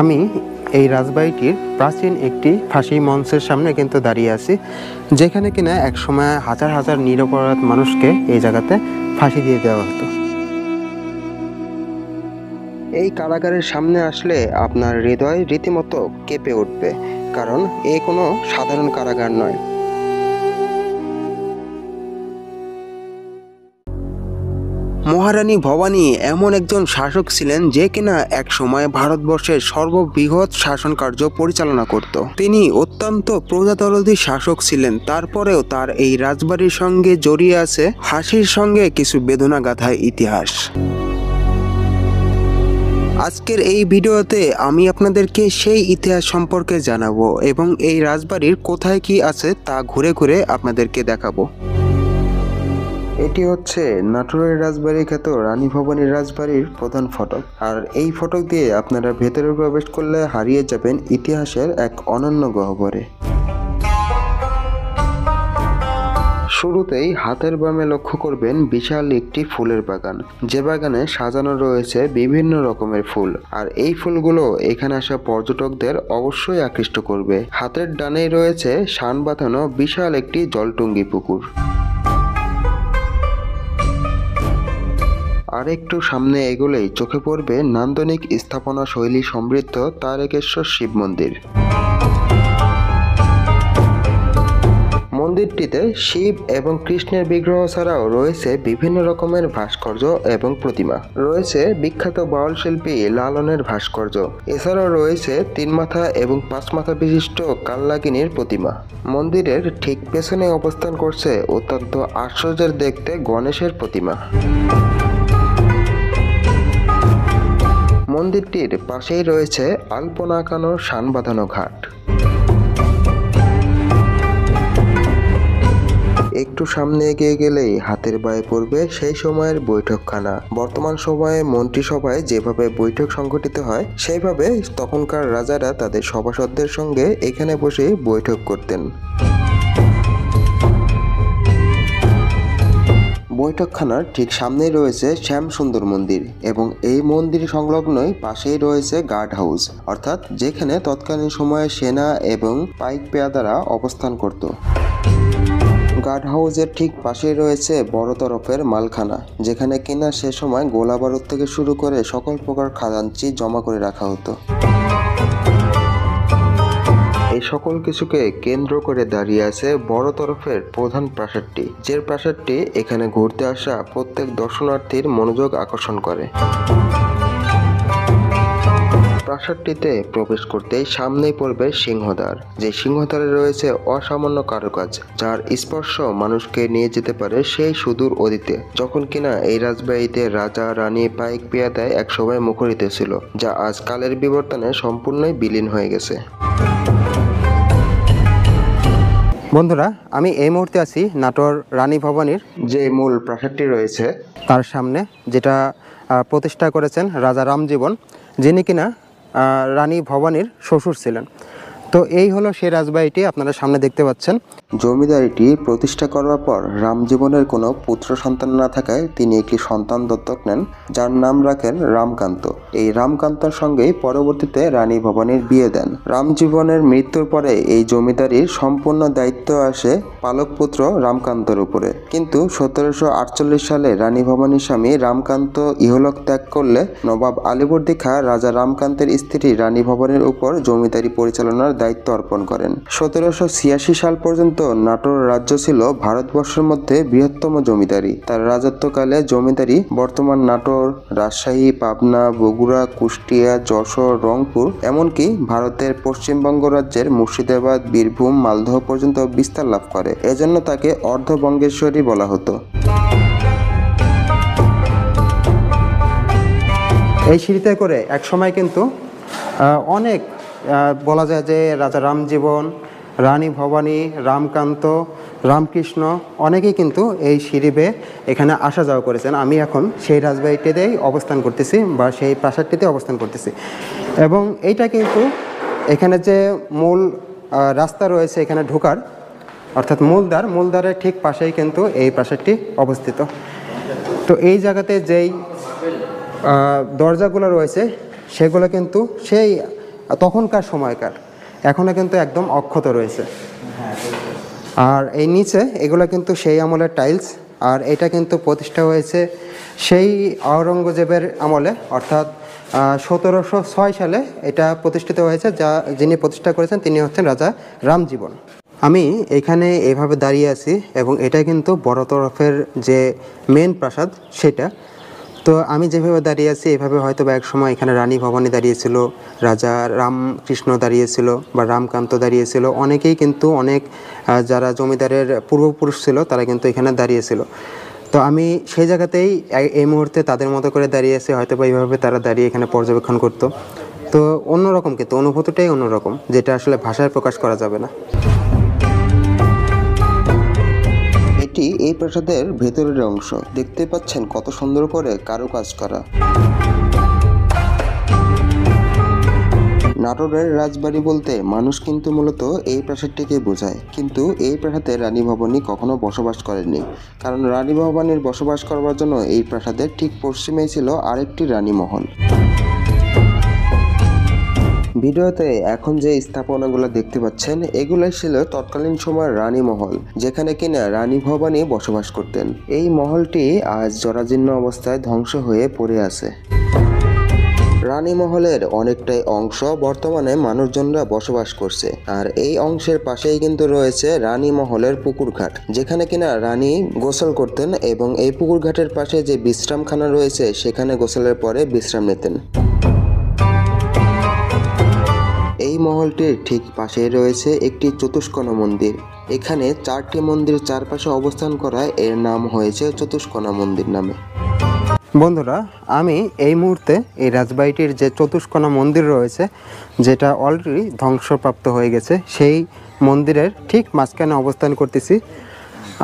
আমি এই রাজবাড়িটির প্রাচীন একটি ফাঁসি মঞ্চের সামনে কিন্তু দাঁড়িয়ে আছি, যেখানে কিনা একসময় হাজার হাজার নিরপরাধ মানুষকে এই জায়গাতে ফাঁসি দিয়ে দেওয়া হতো। এই কারাগারের সামনে আসলে আপনার হৃদয় রীতিমতো কেঁপে উঠবে, কারণ এ কোনো সাধারণ কারাগার নয়। মহারানী ভবানী এমন একজন শাসক ছিলেন যে কিনা এক সময় ভারতবর্ষের সর্ববৃহৎ শাসন কার্য পরিচালনা করত। তিনি অত্যন্ত প্রজাতন্ত্রী শাসক ছিলেন, তারপরেও তার এই রাজবাড়ির সঙ্গে জড়িয়ে আছে হাসির সঙ্গে কিছু বেদনাগাথা ইতিহাস। আজকের এই ভিডিওতে আমি আপনাদেরকে সেই ইতিহাস সম্পর্কে জানাবো এবং এই রাজবাড়ির কোথায় কি আছে তা ঘুরে ঘুরে আপনাদেরকে দেখাবো। এটি হচ্ছে নাটোরের রাজবাড়ি খ্যাত রানী ভবানীর রাজবাড়ির প্রধান ফটক, আর এই ফটক দিয়ে আপনারা ভেতরে প্রবেশ করলে হারিয়ে যাবেন ইতিহাসের এক অনন্য গহ্বরে। শুরুতেই হাতের বামে লক্ষ্য করবেন বিশাল একটি ফুলের বাগান, যে বাগানে সাজানো রয়েছে বিভিন্ন রকমের ফুল, আর এই ফুলগুলো এখানে আসা পর্যটকদের অবশ্যই আকৃষ্ট করবে। হাতের ডানেই রয়েছে শান বাঁধানো বিশাল একটি জলটুঙ্গি পুকুর। আর একটু সামনে এগোলেই চোখে পড়বে নান্দনিক স্থাপনা শৈলী সমৃদ্ধ তারকেশ্বর শিব মন্দির। মন্দিরটিতে শিব এবং কৃষ্ণের বিগ্রহ ছাড়াও রয়েছে বিভিন্ন রকমের ভাস্কর্য এবং প্রতিমা। রয়েছে বিখ্যাত বাউল শিল্পী লালনের ভাস্কর্য, এছাড়াও রয়েছে 3 মাথা এবং 5 মাথা বিশিষ্ট কালনাগিনীর প্রতিমা। মন্দিরের ঠিক পেছনে অবস্থান করছে অত্যন্ত আশ্চর্যের দেখতে গণেশের প্রতিমা। মন্দিরটির পাশেই রয়েছে আলপনা আঁকানো শান বাঁধানো ঘাট। একটু সামনে এগিয়ে গেলেই হাতের বাঁয়ে পড়বে সেই সময়ের বৈঠকখানা। বর্তমান সময়ে মন্ত্রিসভায় যেভাবে বৈঠক সংঘটিত হয়, সেইভাবে তখনকার রাজারা তাদের সভাসদদের সঙ্গে এখানে বসে বৈঠক করতেন। বৈঠকখানার ঠিক সামনেই রয়েছে শ্যাম সুন্দর মন্দির এবং এই মন্দির সংলগ্নই পাশেই রয়েছে গার্ড হাউস, অর্থাৎ যেখানে তৎকালীন সময়ে সেনা এবং পাইক পেয়াদারা অবস্থান করত। গার্ড হাউসের ঠিক পাশেই রয়েছে বড় তরফের মালখানা, যেখানে কিনা সে সময় গোলা বারুদ থেকে শুরু করে সকল প্রকার খাজাঞ্চি জমা করে রাখা হতো। এই সকল কিছুকে কেন্দ্র করে দাঁড়িয়ে আছে বড় তরফের প্রধান প্রাসাদটি, যে প্রাসাদটি এখানে ঘুরতে আসা প্রত্যেক দর্শনার্থীর মনোযোগ আকর্ষণ করে। প্রাসাদটিতে প্রবেশ করতেই সামনেই পড়বে সিংহদ্বার, যে সিংহদ্বারে রয়েছে অসামান্য কারুকাজ, যার স্পর্শ মানুষকে নিয়ে যেতে পারে সেই সুদূর অতীতে, যখন কিনা এই রাজবাড়িতে রাজা রানী পাইক পেয়াদায় একসময় মুখরিত ছিল, যা আজ কালের বিবর্তনে সম্পূর্ণই বিলীন হয়ে গেছে। বন্ধুরা, আমি এই মুহূর্তে আছি নাটোর রানী ভবানীর যে মূল প্রাসাদটি রয়েছে তার সামনে, যেটা প্রতিষ্ঠা করেছেন রাজা রামজীবন, যিনি কিনা রানী ভবানীর শ্বশুর ছিলেন। তো এই হলো সেই রাজবাড়িটি আপনারা সামনে দেখতে পাচ্ছেন। জমিদারিটি প্রতিষ্ঠা করার পর রামজীবনের কোনো পুত্র সন্তান না থাকায় তিনি একটি সন্তান দত্তক নেন, যার নাম রাখেন রামকান্ত। এই রামকান্তর সঙ্গেই পরবর্তীতে রানী ভবানীর বিয়ে দেন। রামজীবনের মৃত্যুর পরে এই জমিদারির সম্পূর্ণ দায়িত্ব আসে পালক পুত্র রামকান্তর উপরে। কিন্তু 1748 সালে রানী ভবানীর স্বামী রামকান্ত ইহলোক ত্যাগ করলে নবাব আলীবর্দী খাঁ রাজা রামকান্তের স্ত্রী রানী ভবানীর উপর জমিদারি পরিচালনার দায়িত্ব অর্পণ করেন। 1786 সাল পর্যন্ত নাটোর রাজ্য ছিল ভারতবর্ষের মধ্যে বৃহত্তম জমিদারি। তার রাজত্বকালে জমিদারি বর্তমান নাটোর, রাজশাহী, পাবনা, বগুড়া, কুষ্টিয়া, যশোর, রংপুর, এমনকি ভারতের পশ্চিমবঙ্গ রাজ্যের মুর্শিদাবাদ, বীরভূম, মালদহ পর্যন্ত বিস্তার লাভ করে। এজন্য তাকে অর্ধবঙ্গেশ্বরী বলা হতো। এই সিঁড়িতে করে একসময় কিন্তু অনেক বলা যায় যে রাজা রামজীবন, রানী ভবানী, রামকান্ত, রামকৃষ্ণ অনেকেই কিন্তু এই সিঁড়ি বেয়ে এখানে আসা যাওয়া করেছেন। আমি এখন সেই রাজবাড়িটিতেই অবস্থান করতেছি বা সেই প্রাসাদটিতে অবস্থান করতেছি, এবং এইটা কিন্তু এখানে যে মূল রাস্তা রয়েছে এখানে ঢোকার, অর্থাৎ মূলদ্বারের ঠিক পাশেই কিন্তু এই প্রাসাদটি অবস্থিত। তো এই জায়গাতে যেই দরজাগুলো রয়েছে সেগুলো কিন্তু সেই তখনকার সময়কার, এখনও কিন্তু একদম অক্ষত রয়েছে। আর এই নিচে এগুলো কিন্তু সেই আমলের টাইলস, আর এটা কিন্তু প্রতিষ্ঠা হয়েছে সেই আওরঙ্গজেবের আমলে, অর্থাৎ 1706 সালে এটা প্রতিষ্ঠিত হয়েছে। যিনি প্রতিষ্ঠা করেছেন তিনি হচ্ছেন রাজা রামজীবন। আমি এখানে এভাবে দাঁড়িয়ে আছি এবং এটা কিন্তু বড় তরফের যে মেন প্রাসাদ সেটা। তো আমি যেভাবে দাঁড়িয়ে আছি এভাবে হয়তো বা এক সময় এখানে রানী ভবানী দাঁড়িয়েছিল, রাজা রামকৃষ্ণ দাঁড়িয়েছিল বা রামকান্ত দাঁড়িয়েছিল, অনেকেই কিন্তু অনেক যারা জমিদারের পূর্বপুরুষ ছিল তারা কিন্তু এখানে দাঁড়িয়েছিল। তো আমি সেই জায়গাতেই এই মুহূর্তে তাদের মতো করে দাঁড়িয়ে আছি, হয়তো বা এইভাবে তারা দাঁড়িয়ে এখানে পর্যবেক্ষণ করতো। তো অন্যরকম, কিন্তু অনুভূতিটাই অন্যরকম, যেটা আসলে ভাষায় প্রকাশ করা যাবে না। এটি এই প্রাসাদের ভেতরের অংশ, দেখতে পাচ্ছেন কত সুন্দর করে কারুকাজ করা। নাটোরের রাজবাড়ি বলতে মানুষ কিন্তু মূলত এই প্রাসাদটিকে বোঝায়, কিন্তু এই প্রাসাদে রানী ভবানী কখনো বসবাস করেননি, কারণ রানী ভবানীর বসবাস করবার জন্য এই প্রাসাদের ঠিক পশ্চিমেই ছিল আরেকটি রানী মহল। ভিডিওতে এখন যে স্থাপনাগুলো দেখতে পাচ্ছেন এগুলাই ছিল তৎকালীন সময়ের রানী মহল, যেখানে কিনা রানী ভবানী বসবাস করতেন। এই মহলটি আজ জরাজীর্ণ অবস্থায় ধ্বংস হয়ে পড়ে আছে। রানী মহলের অনেকটাই অংশ বর্তমানে মানুষজনরা বসবাস করছে, আর এই অংশের পাশেই কিন্তু রয়েছে রানী মহলের পুকুরঘাট, যেখানে কিনা রানী গোসল করতেন এবং এই পুকুরঘাটের পাশে যে বিশ্রামখানা রয়েছে সেখানে গোসলের পরে বিশ্রাম নিতেন। এই মহলটির ঠিক পাশেই রয়েছে একটি চতুষ্কোণা মন্দির। এখানে 4টি মন্দির চারপাশে অবস্থান করায় এর নাম হয়েছে চতুষ্কোণা মন্দির নামে। বন্ধুরা, আমি এই মুহূর্তে এই রাজবাড়িটির যে চতুষ্কোণা মন্দির রয়েছে, যেটা অলরেডি ধ্বংসপ্রাপ্ত হয়ে গেছে, সেই মন্দিরের ঠিক মাঝখানে অবস্থান করতেছি।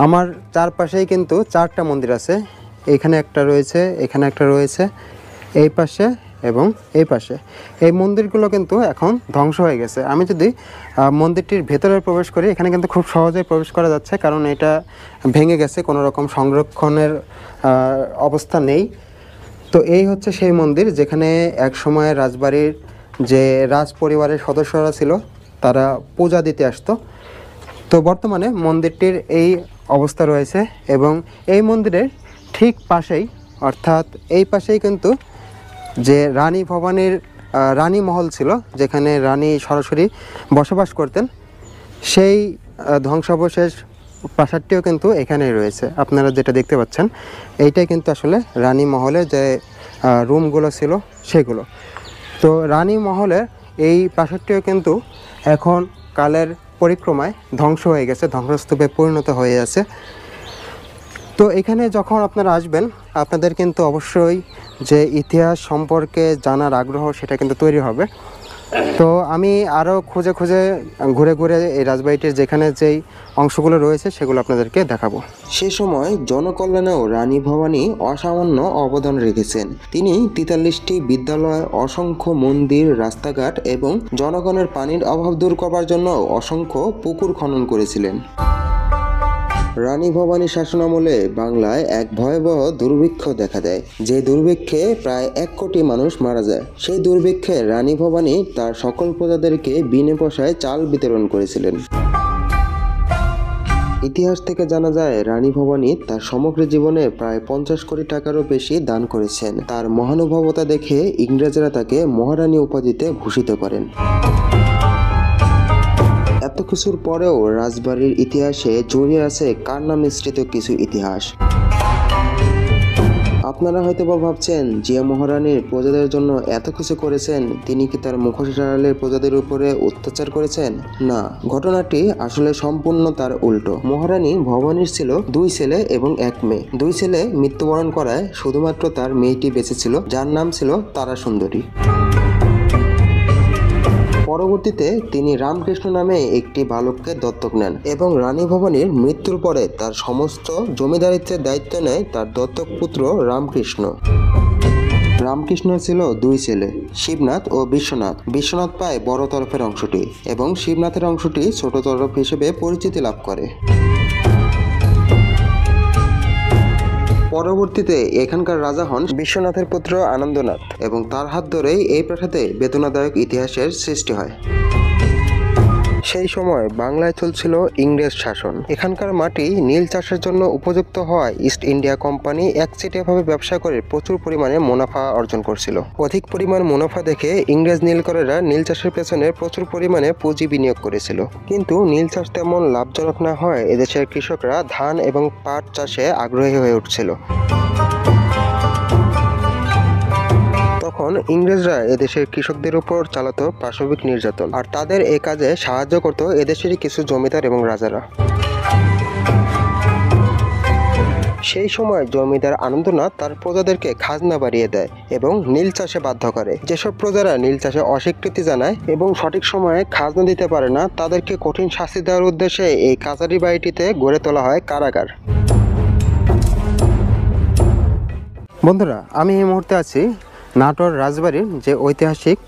আমার চারপাশেই কিন্তু 4টা মন্দির আছে। এখানে একটা রয়েছে, এখানে একটা রয়েছে, এই পাশে এবং এই পাশে। এই মন্দিরগুলো কিন্তু এখন ধ্বংস হয়ে গেছে। আমি যদি মন্দিরটির ভেতরে প্রবেশ করি, এখানে কিন্তু খুব সহজেই প্রবেশ করা যাচ্ছে, কারণ এটা ভেঙে গেছে, কোনো রকম সংরক্ষণের অবস্থা নেই। তো এই হচ্ছে সেই মন্দির যেখানে এক সময় রাজবাড়ির যে রাজ পরিবারের সদস্যরা ছিল তারা পূজা দিতে আসতো। তো বর্তমানে মন্দিরটির এই অবস্থা রয়েছে এবং এই মন্দিরের ঠিক পাশেই, অর্থাৎ এই পাশেই কিন্তু যে রানী ভবানীর রানী মহল ছিল, যেখানে রানী সরাসরি বসবাস করতেন, সেই ধ্বংসাবশেষ প্রাসাদটিও কিন্তু এখানেই রয়েছে। আপনারা যেটা দেখতে পাচ্ছেন এইটাই কিন্তু আসলে রানী মহলের যে রুমগুলো ছিল সেগুলো। তো রানী মহলের এই প্রাসাদটিও কিন্তু এখন কালের পরিক্রমায় ধ্বংস হয়ে গেছে, ধ্বংসস্তূপে পরিণত হয়ে আছে। তো এখানে যখন আপনারা আসবেন আপনাদের কিন্তু অবশ্যই যে ইতিহাস সম্পর্কে জানার আগ্রহ সেটা কিন্তু তৈরি হবে। তো আমি আরও খুঁজে ঘুরে ঘুরে এই রাজবাড়িটির যেখানে যেই অংশগুলো রয়েছে সেগুলো আপনাদেরকে দেখাবো। সে সময় জনকল্যাণেও রানী ভবানী অসামান্য অবদান রেখেছেন। তিনি 43টি বিদ্যালয়, অসংখ্য মন্দির, রাস্তাঘাট এবং জনগণের পানির অভাব দূর করবার জন্য অসংখ্য পুকুর খনন করেছিলেন। রানী ভবানী শাসনামলে বাংলায় এক ভয়াবহ দুর্ভিক্ষ দেখা দেয়, যে দুর্ভিক্ষে প্রায় 1 কোটি মানুষ মারা যায়। সেই দুর্ভিক্ষে রানী ভবানী তার সকল প্রজাদেরকে বিনে পয়সায় চাল বিতরণ করেছিলেন। ইতিহাস থেকে জানা যায় রানী ভবানী তার সমগ্র জীবনে প্রায় 50 কোটি টাকারও বেশি দান করেছেন। তার মহানুভবতা দেখে ইংরেজরা তাকে মহারানী উপাধিতে ভূষিত করেন। এত কিছুর পরেও রাজবাড়ির ইতিহাসে জড়িয়ে আছে কান্না মিশ্রিত কিছু ইতিহাস। আপনারা হয়তো ভাবছেন জিয়া মহারানীর প্রজাদের জন্য এত কিছু করেছেন, তিনি কি তার মুখোশের আড়ালের প্রজাদের উপরে অত্যাচার করেছেন? না, ঘটনাটি আসলে সম্পূর্ণ তার উল্টো। মহারানী ভবানীর ছিল 2 ছেলে এবং 1 মেয়ে। 2 ছেলে মৃত্যুবরণ করায় শুধুমাত্র তার মেয়েটি বেঁচে ছিল, যার নাম ছিল তারা সুন্দরী। পরবর্তীতে তিনি রামকৃষ্ণ নামে একটি বালককে দত্তক নেন এবং রানী ভবানীর মৃত্যুর পরে তার সমস্ত জমিদারিত্বের দায়িত্ব নেয় তার দত্তক পুত্র রামকৃষ্ণ। রামকৃষ্ণের ছিল 2 ছেলে, শিবনাথ ও বিশ্বনাথ। বিশ্বনাথ পায় বড় তরফের অংশটি এবং শিবনাথের অংশটি ছোট তরফ হিসেবে পরিচিতি লাভ করে। পরবর্তীতে এখানকার রাজা হন বিশ্বনাথের পুত্র আনন্দনাথ এবং তার হাত ধরেই এই প্রাসাদে বেদনাদায়ক ইতিহাসের সৃষ্টি হয়। সেই সময় বাংলায় চলছিল ইংরেজ শাসন। এখানকার মাটি নীল চাষের জন্য উপযুক্ত হওয়ায় ইস্ট ইন্ডিয়া কোম্পানি একচেটিয়াভাবে ব্যবসা করে প্রচুর পরিমাণে মুনাফা অর্জন করছিল। অধিক পরিমাণ মুনাফা দেখে ইংরেজ নীলকরেরা নীল চাষের পেছনে প্রচুর পরিমাণে পুঁজি বিনিয়োগ করেছিল। কিন্তু নীল চাষ তেমন লাভজনক না হয় এদেশের কৃষকরা ধান এবং পাট চাষে আগ্রহী হয়ে উঠছিল। তখন ইংরেজরা এদেশের কৃষকদের উপর চালাতো পাশবিক নির্যাতন, আর তাদের এই কাজে সাহায্য করত এদেশেরই কিছু জমিদার এবং রাজারা। সেই সময় জমিদার আনন্দনাথ তার প্রজাদেরকে খাজনা বাড়িয়ে দেয় এবং নীল চাষে বাধ্য করে। যেসব প্রজারা নীল চাষে অস্বীকৃতি জানায় এবং সঠিক সময়ে খাজনা দিতে পারে না, তাদেরকে কঠিন শাস্তি দেওয়ার উদ্দেশ্যে এই কাচারি বাড়িটিতে গড়ে তোলা হয় কারাগার। বন্ধুরা, আমি এই মুহূর্তে আছি নাটোর রাজবাড়ির যে ঐতিহাসিক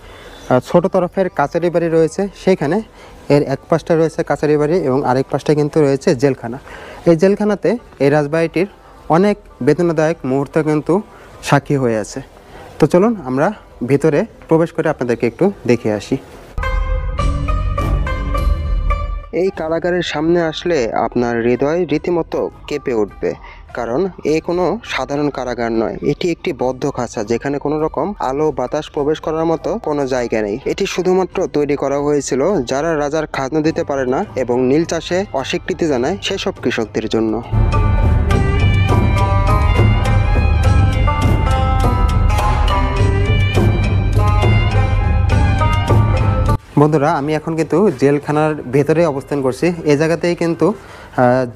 ছোট তরফের কাচারি বাড়ি রয়েছে, সেইখানে এর এক পাশটা রয়েছে কাচারি বাড়ি এবং আরেক পাশটা কিন্তু রয়েছে জেলখানা। এই জেলখানাতে এই রাজবাড়িটির অনেক বেদনাদায়ক মুহূর্ত কিন্তু সাক্ষী হয়ে আছে। তো চলুন আমরা ভিতরে প্রবেশ করে আপনাদেরকে একটু দেখিয়ে আসি। এই কারাগারের সামনে আসলে আপনার হৃদয় রীতিমতো কেঁপে উঠবে, কারণ এ কোনো সাধারণ কারাগার নয়। এটি একটি বদ্ধ খাঁচা, যেখানে কোনো রকম আলো বাতাস প্রবেশ করার মতো কোনো জায়গা নেই। এটি শুধুমাত্র তৈরি করা হয়েছিল যারা রাজার খাজনা দিতে পারে না এবং নীল চাষে অস্বীকৃতি জানায় সেসব কৃষকদের জন্য। বন্ধুরা, আমি এখন কিন্তু জেলখানার ভেতরে অবস্থান করছি। এই জায়গাতেই কিন্তু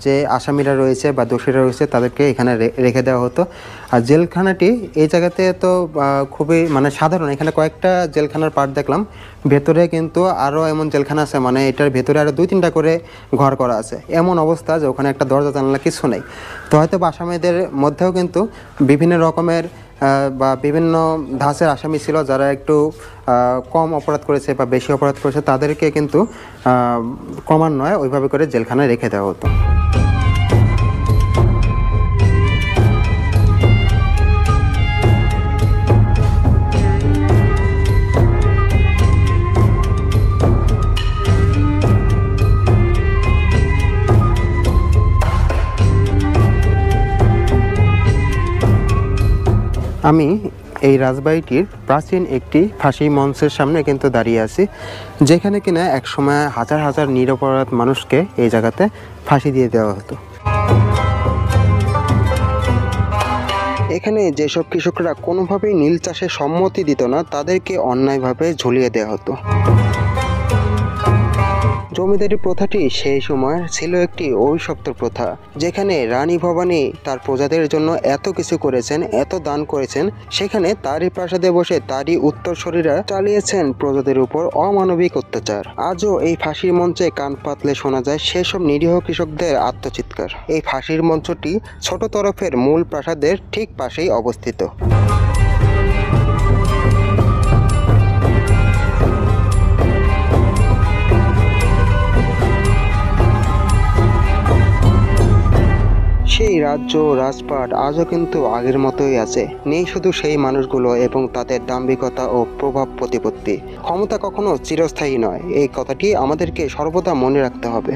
যে আসামিরা রয়েছে বা দোষীরা রয়েছে তাদেরকে এখানে রেখে দেওয়া হতো। আর জেলখানাটি এই জায়গাতে তো খুবই সাধারণ। এখানে কয়েকটা জেলখানার পার্ট দেখলাম, ভেতরে কিন্তু আরও এমন জেলখানা আছে, এটার ভেতরে আরও 2-3টা করে ঘর করা আছে। এমন অবস্থা যে ওখানে একটা দরজা জানালা কিছু নেই। তো হয়তো আসামিদের মধ্যেও কিন্তু বিভিন্ন রকমের বা বিভিন্ন ধাঁচের আসামি ছিল, যারা একটু কম অপরাধ করেছে বা বেশি অপরাধ করেছে, তাদেরকে কিন্তু ক্রমান্বয়ে ওইভাবে করে জেলখানায় রেখে দেওয়া হতো। আমি এই রাজবাড়িটির প্রাচীন একটি ফাঁসি মঞ্চের সামনে কিন্তু দাঁড়িয়ে আছি, যেখানে কিনা একসময় হাজার হাজার নিরপরাধ মানুষকে এই জায়গাতে ফাঁসি দিয়ে দেওয়া হতো। এখানে যেসব কৃষকরা কোনোভাবেই নীল চাষে সম্মতি দিত না, তাদেরকে অন্যায়ভাবে ঝুলিয়ে দেওয়া হতো। জমিদারি প্রথাটি সেই সময় ছিল একটি অভিশপ্ত প্রথা, যেখানে রানী ভবানী তার প্রজাদের জন্য এত কিছু করেছেন, এত দান করেছেন, সেখানে তারই প্রাসাদে বসে তারই উত্তরসূরিরা চালিয়েছেন প্রজাদের উপর অমানবিক অত্যাচার। আজও এই ফাঁসির মঞ্চে কান পাতলে শোনা যায় সেসব নিরীহ কৃষকদের আত্মচিৎকার। এই ফাঁসির মঞ্চটি ছোট তরফের মূল প্রাসাদের ঠিক পাশেই অবস্থিত। সেই রাজ্য রাজপাট আজও কিন্তু আগের মতোই আছে। নেই শুধু সেই মানুষগুলো এবং তাদের দাম্ভিকতা ও প্রভাব প্রতিপত্তি। ক্ষমতা কখনো চিরস্থায়ী নয়, এই কথাটি আমাদেরকে সর্বদা মনে রাখতে হবে।